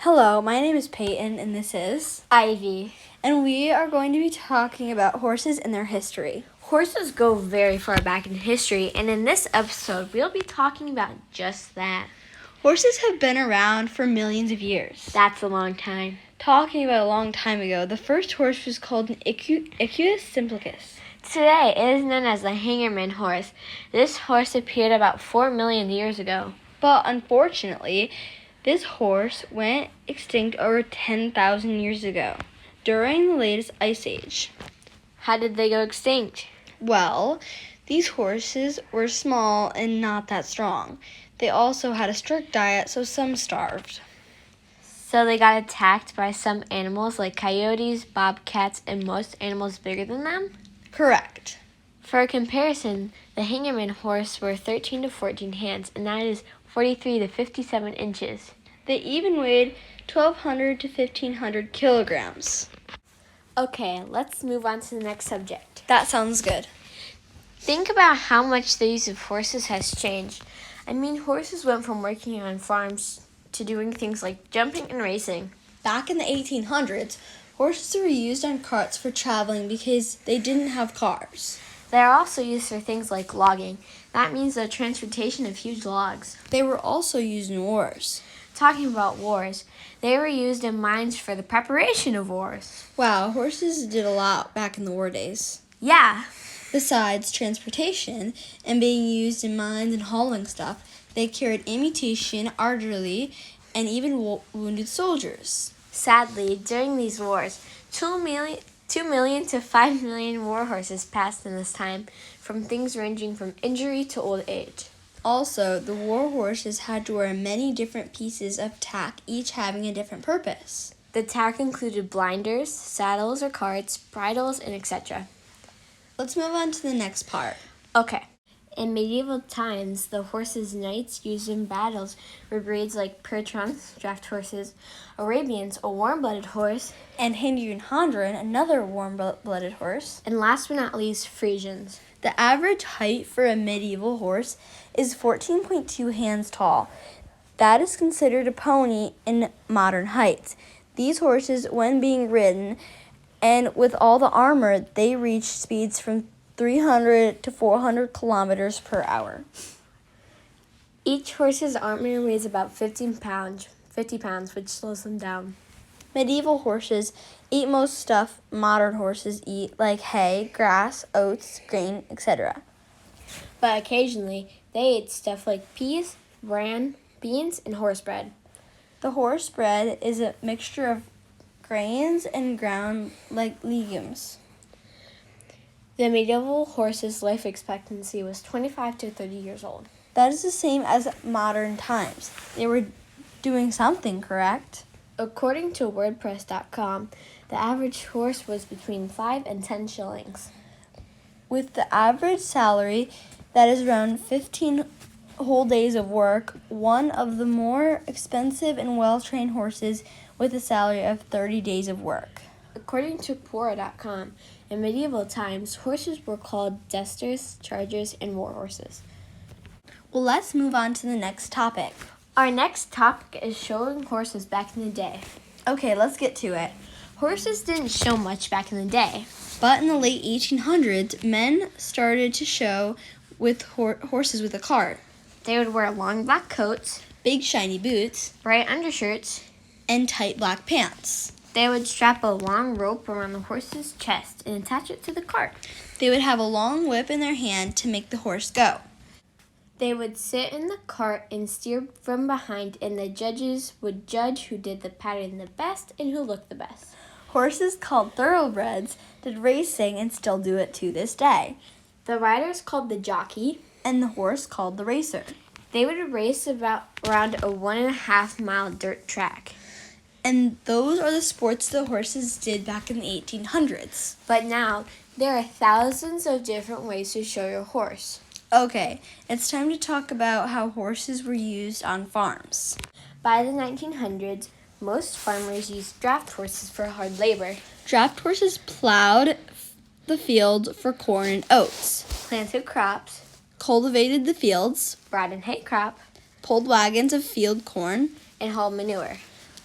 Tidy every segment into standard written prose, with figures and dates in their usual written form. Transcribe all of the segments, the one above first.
Hello, my name is Peyton, and this is Ivy. And we are going to be talking about horses and their history. Horses go very far back in history, and in this episode, we'll be talking about just that. Horses have been around for millions of years. That's a long time. Talking about a long time ago, the first horse was called an Equus simplicus. Today, it is known as the Hangerman horse. This horse appeared about 4 million years ago. But unfortunately, this horse went extinct over 10,000 years ago, during the latest ice age. How did they go extinct? Well, these horses were small and not that strong. They also had a strict diet, so some starved. So they got attacked by some animals like coyotes, bobcats, and most animals bigger than them? Correct. For a comparison, the Hangerman horse were 13 to 14 hands, and that is 43 to 57 inches. They even weighed 1,200 to 1,500 kilograms. Okay, let's move on to the next subject. That sounds good. Think about how much the use of horses has changed. I mean, horses went from working on farms to doing things like jumping and racing. Back in the 1800s, horses were used on carts for traveling because they didn't have cars. They are also used for things like logging. That means the transportation of huge logs. They were also used in wars. Talking about wars, they were used in mines for the preparation of wars. Wow, horses did a lot back in the war days. Yeah. Besides transportation and being used in mines and hauling stuff, they carried ammunition, artillery, and even wounded soldiers. Sadly, during these wars, 2 million to 5 million war horses passed in this time, from things ranging from injury to old age. Also, the war horses had to wear many different pieces of tack, each having a different purpose. The tack included blinders, saddles or carts, bridles, and etc. Let's move on to the next part. Okay. In medieval times, the horses knights used in battles were breeds like Percherons, draft horses, Arabians, a warm-blooded horse, and Hindun Hondron, another warm-blooded horse, and last but not least, Frisians. The average height for a medieval horse is 14.2 hands tall. That is considered a pony in modern height. These horses, when being ridden, and with all the armor, they reach speeds from 300 to 400 kilometers per hour. Each horse's armor weighs about 50 pounds, which slows them down. Medieval horses eat most stuff modern horses eat, like hay, grass, oats, grain, etc. But occasionally, they ate stuff like peas, bran, beans, and horse bread. The horse bread is a mixture of grains and ground like legumes. The medieval horse's life expectancy was 25 to 30 years old. That is the same as modern times. They were doing something, correct? According to WordPress.com, the average horse was between 5 and 10 shillings. With the average salary, that is around 15 whole days of work, one of the more expensive and well-trained horses with a salary of 30 days of work. According to Quora.com, in medieval times, horses were called jesters, chargers, and war horses. Well, let's move on to the next topic. Our next topic is showing horses back in the day. Okay, let's get to it. Horses didn't show much back in the day. But in the late 1800s, men started to show with horses with a cart. They would wear long black coats, big shiny boots, bright undershirts, and tight black pants. They would strap a long rope around the horse's chest and attach it to the cart. They would have a long whip in their hand to make the horse go. They would sit in the cart and steer from behind, and the judges would judge who did the pattern the best and who looked the best. Horses called thoroughbreds did racing and still do it to this day. The riders called the jockey, and the horse called the racer. They would race around a 1.5 mile dirt track. And those are the sports the horses did back in the 1800s. But now, there are thousands of different ways to show your horse. Okay, it's time to talk about how horses were used on farms. By the 1900s, most farmers used draft horses for hard labor. Draft horses plowed the field for corn and oats, planted crops, cultivated the fields, brought in hay crop, pulled wagons of field corn, and hauled manure.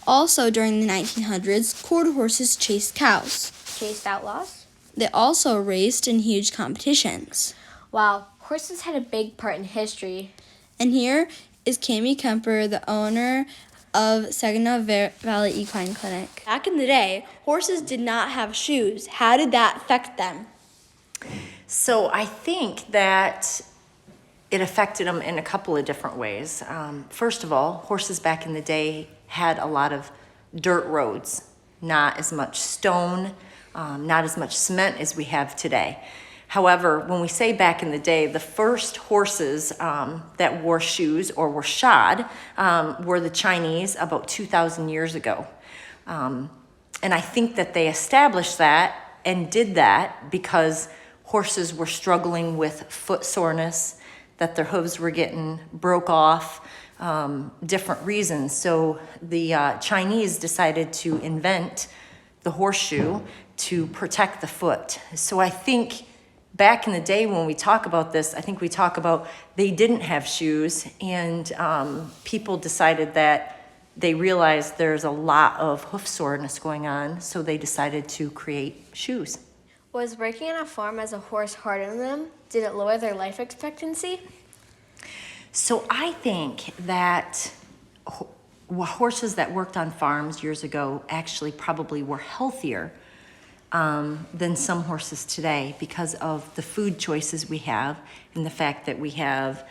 Also, during the 1900s, quarter horses chased cows. Chased outlaws? They also raced in huge competitions. Wow, horses had a big part in history. And here is Cami Kemper, the owner of Saginaw Valley Equine Clinic. Back in the day, horses did not have shoes. How did that affect them? So I think that it affected them in a couple of different ways. First of all, horses back in the day had a lot of dirt roads, not as much stone, not as much cement as we have today. However, when we say back in the day, the first horses that wore shoes or were shod were the Chinese about 2,000 years ago. And I think that they established that and did that because horses were struggling with foot soreness, that their hooves were getting broke off, different reasons. So the Chinese decided to invent the horseshoe to protect the foot. So I think back in the day when we talk about this, I think we talk about they didn't have shoes, and people decided that they realized there's a lot of hoof soreness going on, so they decided to create shoes. Was working on a farm as a horse hard on them? Did it lower their life expectancy? So I think that horses that worked on farms years ago actually probably were healthier than some horses today because of the food choices we have and the fact that we have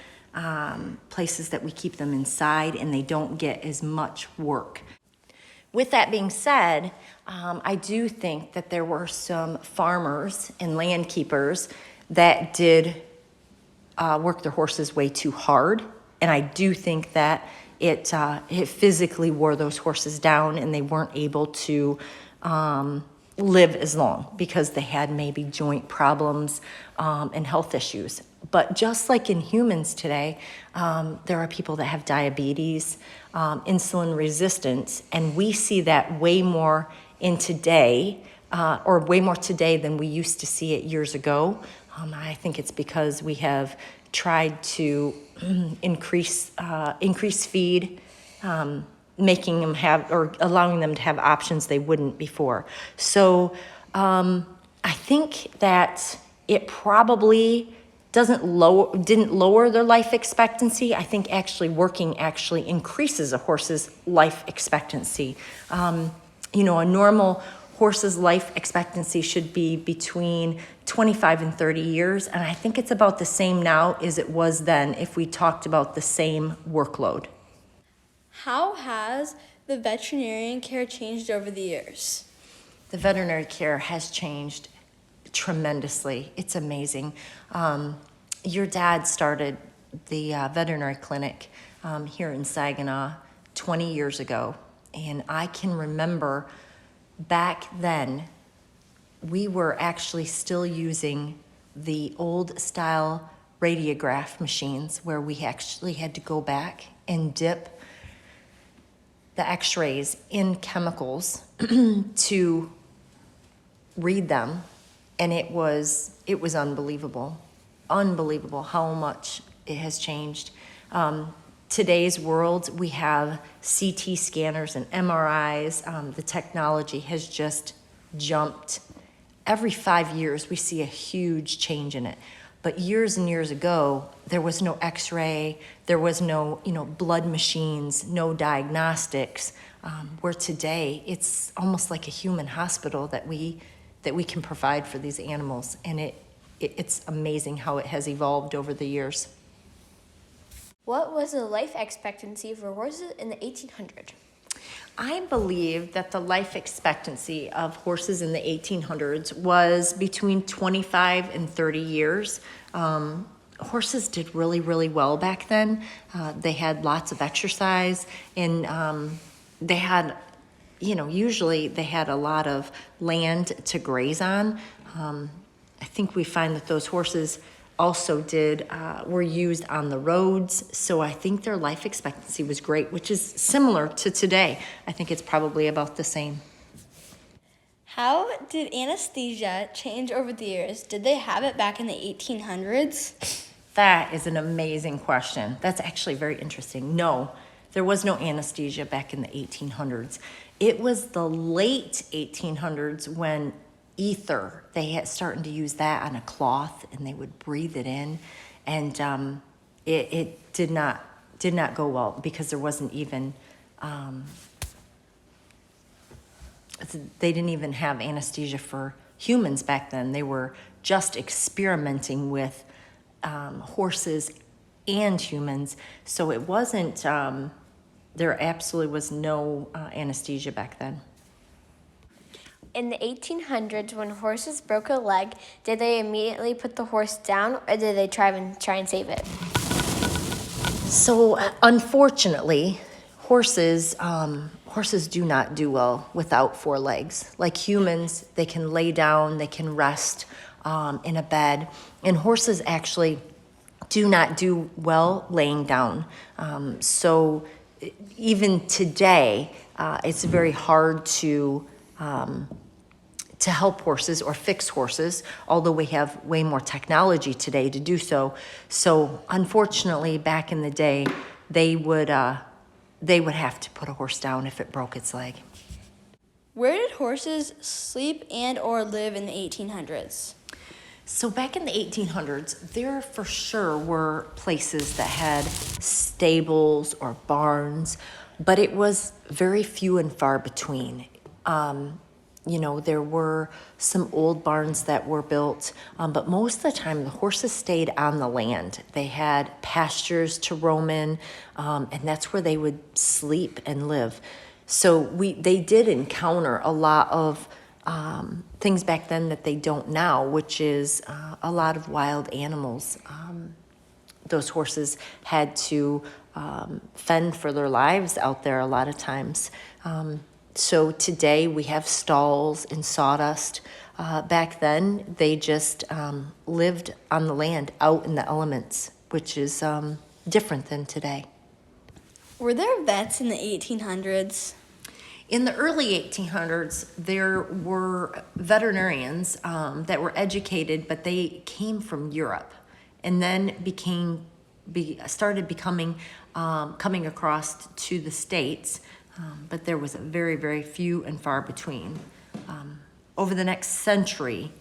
places that we keep them inside and they don't get as much work. With that being said, I do think that there were some farmers and land keepers that did work their horses way too hard. And I do think that it physically wore those horses down and they weren't able to live as long because they had maybe joint problems and health issues. But just like in humans today, there are people that have diabetes, insulin resistance, and we see that way more in today, or way more today than we used to see it years ago. I think it's because we have tried to increase feed, making them have or allowing them to have options they wouldn't before. So I think that it probably didn't lower their life expectancy. I think actually working actually increases a horse's life expectancy. A normal horse's life expectancy should be between 25 and 30 years, and I think it's about the same now as it was then if we talked about the same workload. How has the veterinarian care changed over the years? The veterinary care has changed tremendously. It's amazing. Your dad started the veterinary clinic here in Saginaw 20 years ago, and I can remember back then we were actually still using the old style radiograph machines where we actually had to go back and dip the x-rays in chemicals to read them, and it was unbelievable how much it has changed. Today's world, we have CT scanners and MRIs. The technology has just jumped. Every 5 years, we see a huge change in it. But years and years ago, there was no x-ray, there was no blood machines, no diagnostics, where today it's almost like a human hospital that we can provide for these animals. And it's amazing how it has evolved over the years. What was the life expectancy for horses in the 1800s? I believe that the life expectancy of horses in the 1800s was between 25 and 30 years. Horses did really, really well back then. They had lots of exercise, and they had, usually they had a lot of land to graze on. I think we find that those horses also were used on the roads. So I think their life expectancy was great, which is similar to today. I think it's probably about the same. How did anesthesia change over the years? Did they have it back in the 1800s? That is an amazing question. That's actually very interesting. No, There was no anesthesia back in the 1800s. It was the late 1800s when ether, they had starting to use that on a cloth, and they would breathe it in, and it did not go well because there wasn't even they didn't even have anesthesia for humans back then. They were just experimenting with horses and humans, so it wasn't there absolutely was no anesthesia back then. In the 1800s, when horses broke a leg, did they immediately put the horse down, or did they try and save it? So unfortunately, horses do not do well without four legs. Like humans, they can lay down, they can rest in a bed, and horses actually do not do well laying down. So even today, it's very hard to help horses or fix horses, although we have way more technology today to do so. So unfortunately, back in the day, they would have to put a horse down if it broke its leg. Where did horses sleep and or live in the 1800s? So back in the 1800s, there for sure were places that had stables or barns, but it was very few and far between. There were some old barns that were built, but most of the time the horses stayed on the land. They had pastures to roam in, and that's where they would sleep and live. So they did encounter a lot of things back then that they don't now, which is a lot of wild animals. Those horses had to fend for their lives out there a lot of times. So today we have stalls and sawdust. Back then they just lived on the land, out in the elements, which is different than today. Were there vets in the 1800s? In the early 1800s, there were veterinarians that were educated, but they came from Europe, and then started coming across to the States. But there was a very, very few and far between. Over the next century,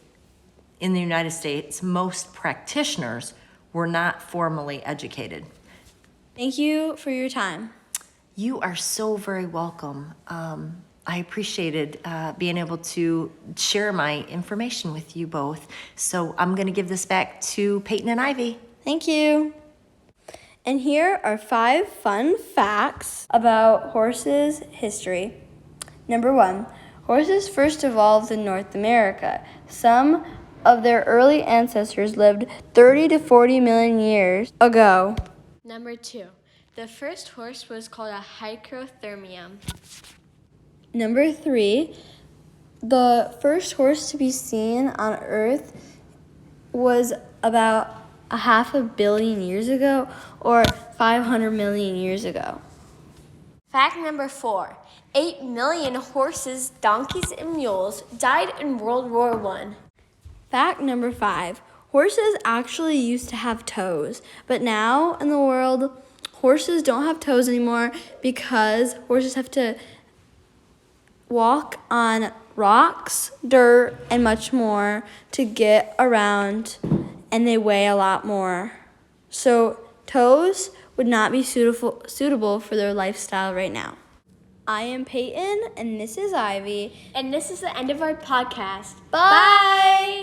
in the United States, most practitioners were not formally educated. Thank you for your time. You are so very welcome. I appreciated being able to share my information with you both. So I'm going to give this back to Peyton and Ivy. Thank you. And here are 5 fun facts about horses' history. Number 1, horses first evolved in North America. Some of their early ancestors lived 30 to 40 million years ago. Number 2, the first horse was called a hyperothermium. Number 3, the first horse to be seen on Earth was about 500 million years ago, or 500 million years ago. Fact number 4, 8 million horses, donkeys, and mules died in World War I. Fact number 5, horses actually used to have toes, but now in the world, horses don't have toes anymore because horses have to walk on rocks, dirt, and much more to get around, and they weigh a lot more. So toes would not be suitable for their lifestyle right now. I am Peyton, and this is Ivy. And this is the end of our podcast. Bye!